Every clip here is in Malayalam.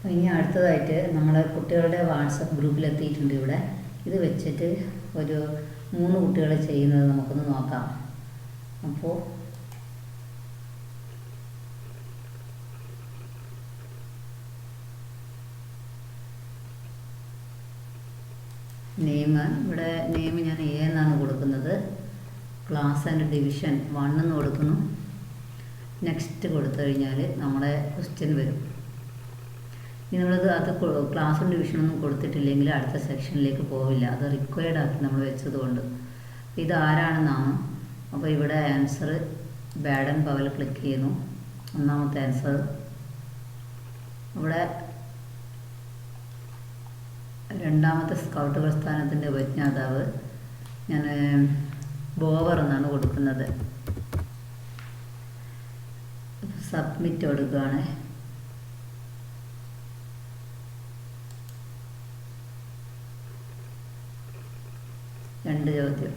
അപ്പോൾ ഇനി അടുത്തതായിട്ട് നമ്മുടെ കുട്ടികളുടെ വാട്സപ്പ് ഗ്രൂപ്പിലെത്തിയിട്ടുണ്ട് ഇവിടെ. ഇത് വെച്ചിട്ട് ഒരു 3 കുട്ടികൾ ചെയ്യുന്നത് നമുക്കൊന്ന് നോക്കാം. അപ്പോൾ ഇവിടെ നെയിം ഞാൻ എ എന്നാണ് കൊടുക്കുന്നത്. ക്ലാസ് ആൻഡ് ഡിവിഷൻ 1 എന്ന് കൊടുക്കുന്നു. നെക്സ്റ്റ് കൊടുത്തു കഴിഞ്ഞാൽ നമ്മുടെ ക്വസ്റ്റ്യൻ വരും. ഇനി അത് ക്ലാസ്സും ഡിവിഷനൊന്നും കൊടുത്തിട്ടില്ലെങ്കിൽ അടുത്ത സെക്ഷനിലേക്ക് പോവില്ല. അത് റിക്വയർഡ് ആക്കി നമ്മൾ വെച്ചതുകൊണ്ട്. ഇത് ആരാണെന്നാണ്. അപ്പോൾ ഇവിടെ ആൻസർ ബാഡൻ പവൽ ക്ലിക്ക് ചെയ്യുന്നു. ഒന്നാമത്തെ ആൻസർ. ഇവിടെ രണ്ടാമത്തെ സ്കൗട്ട് പ്രസ്ഥാനത്തിൻ്റെ ഉപജ്ഞാതാവ് ഞാൻ ബോവർ എന്നാണ് കൊടുക്കുന്നത്. സബ്മിറ്റ് കൊടുക്കുകയാണ്. രണ്ട് ചോദ്യം.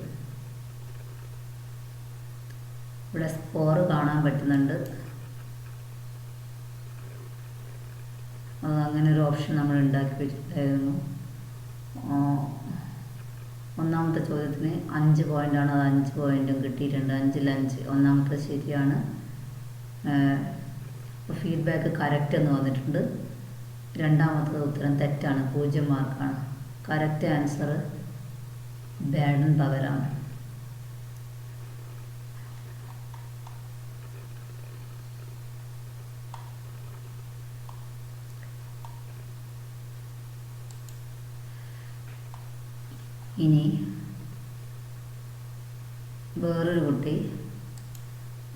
ഇവിടെ സ്കോർ കാണാൻ പറ്റുന്നുണ്ട്. അങ്ങനെ ഒരു ഓപ്ഷൻ നമ്മൾ ഉണ്ടാക്കി വെച്ചിട്ടായിരുന്നു. ഒന്നാമത്തെ ചോദ്യത്തിന് 5 പോയിൻ്റാണ്. അത് 5 പോയിൻറ്റും കിട്ടിയിട്ടുണ്ട്. 5ൽ 5. ഒന്നാമത്തെ ശരിയാണ്. ഫീഡ്ബാക്ക് കറക്റ്റ് എന്ന് വന്നിട്ടുണ്ട്. രണ്ടാമത്തെ ഉത്തരം തെറ്റാണ്, 0 മാർക്കാണ്. കറക്റ്റ് ആൻസർ ബാഡൻ പവലാണ്. ഇനി വേറൊരു കുട്ടി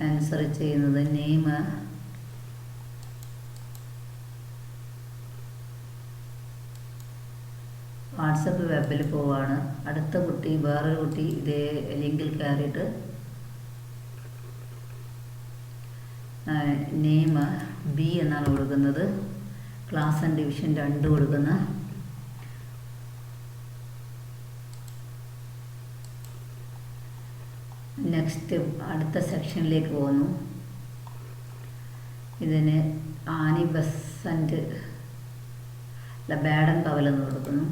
ആൻസർ ചെയ്യുന്നത് നെയിം വാട്സപ്പ് വെബിൽ പോവാണ്. അടുത്ത കുട്ടി വേറൊരു കുട്ടി ഇതേ ലിങ്കിൽ കയറിയിട്ട് നെയിം ബി എന്നാണ് കൊടുക്കുന്നത്. ക്ലാസ് ആൻഡ് ഡിവിഷൻ 2 കൊടുക്കുന്ന. നെക്സ്റ്റ് അടുത്ത സെക്ഷനിലേക്ക് പോകുന്നു. ഇതിന് ആനി ബസന്റ് ബാഡൻ പവൽ എന്ന് കൊടുക്കുന്നു.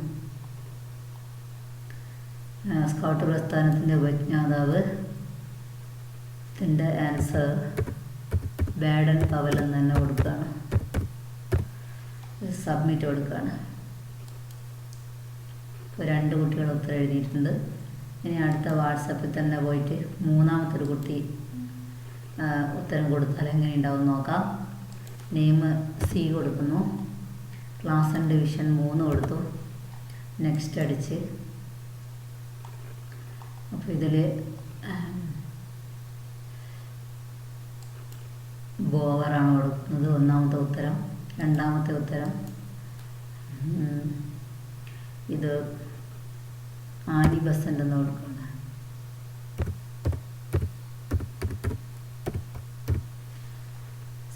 സ്കൗട്ട് പ്രസ്ഥാനത്തിൻ്റെ ഉപജ്ഞാതാവ്. ഇതിൻ്റെ ആൻസർ ബാഡൻ പവൽ എന്ന് തന്നെ കൊടുക്കുകയാണ്. സബ്മിറ്റ് കൊടുക്കുകയാണ്. ഇപ്പോൾ 2 കുട്ടികൾ ഉത്തരം എഴുതിയിട്ടുണ്ട്. ഇനി അടുത്ത വാട്സപ്പിൽ തന്നെ പോയിട്ട് മൂന്നാമത്തെ ഒരു കുട്ടി ഉത്തരം കൊടുത്താൽ എങ്ങനെ ഉണ്ടാവും നോക്കാം. നെയിം സി കൊടുക്കുന്നു. ക്ലാസ് ആൻഡ് ഡിവിഷൻ 3 കൊടുത്തു. നെക്സ്റ്റ് അടിച്ച്. അപ്പോൾ ഇതിൽ ബോവറാണ് കൊടുക്കുന്നത്. ഒന്നാമത്തെ ഉത്തരം. രണ്ടാമത്തെ ഉത്തരം ഇത് ആനി ബസന്റ് എന്ന് കൊടുക്കുന്നത്.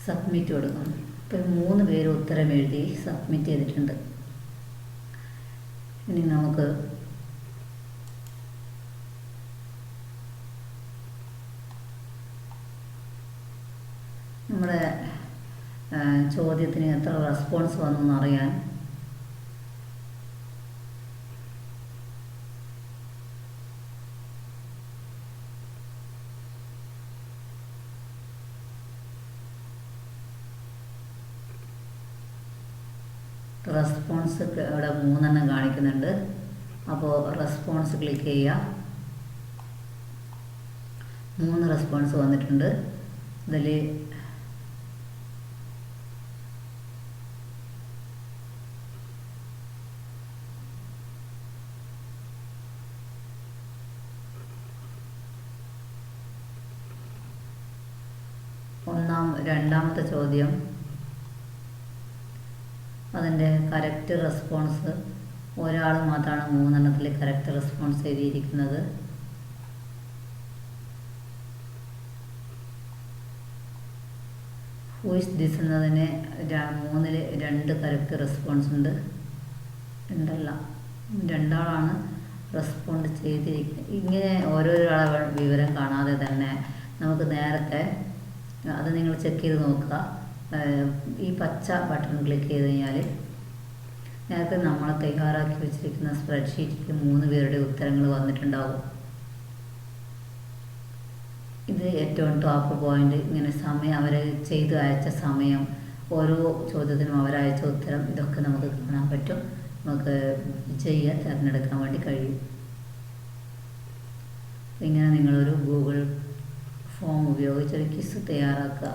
സബ്മിറ്റ് കൊടുക്കണം. ഇപ്പോൾ 3 പേര് ഉത്തരം എഴുതി സബ്മിറ്റ് ചെയ്തിട്ടുണ്ട്. ഇനി നമുക്ക് നമ്മുടെ ചോദ്യത്തിന് എത്ര റെസ്പോൺസ് വന്നു അറിയാൻ റെസ്പോൺസ് ഇവിടെ 3 എണ്ണം കാണിക്കുന്നുണ്ട്. അപ്പോൾ റെസ്പോൺസ് ക്ലിക്ക് ചെയ്യുക. 3 റെസ്പോൺസ് വന്നിട്ടുണ്ട്. ഇതിൽ രണ്ടാമത്തെ ചോദ്യം അതിൻ്റെ കറക്റ്റ് റെസ്പോൺസ് ഒരാൾ മാത്രമാണ് 3 എണ്ണത്തിൽ കറക്റ്റ് റെസ്പോൺസ് എഴുതിയിരിക്കുന്നത്. ഹൂ ഇസ് ദിസ് എന്നതിന് 3ൽ 2 കറക്റ്റ് റെസ്പോൺസ് ഉണ്ട്. 2 ആളാണ് റെസ്പോണ്ട് ചെയ്തിരിക്കുന്നത്. ഇങ്ങനെ ഓരോരാളെ വിവരം കാണാതെ തന്നെ നമുക്ക് നേരത്തെ അത് നിങ്ങൾ ചെക്ക് ചെയ്ത് നോക്കുക. ഈ പച്ച ബട്ടൺ ക്ലിക്ക് ചെയ്ത് കഴിഞ്ഞാൽ നേരത്തെ നമ്മൾ തയ്യാറാക്കി വെച്ചിരിക്കുന്ന സ്പ്രെഡ്ഷീറ്റിൽ 3 പേരുടെ ഉത്തരങ്ങൾ വന്നിട്ടുണ്ടാവും. ഇത് ഏറ്റവും ടോപ്പ് പോയിന്റ്. ഇങ്ങനെ സമയം അവർ ചെയ്ത് അയച്ച സമയം, ഓരോ ചോദ്യത്തിനും അവരയച്ച ഉത്തരം, ഇതൊക്കെ നമുക്ക് കാണാൻ പറ്റും. നമുക്ക് വിജയിയെ തിരഞ്ഞെടുക്കാൻ വേണ്ടി കഴിയും. ഇങ്ങനെ നിങ്ങളൊരു ഗൂഗിൾ ഫോം ഉപയോഗിച്ചൊരു ക്വിസ് തയ്യാറാക്കുക.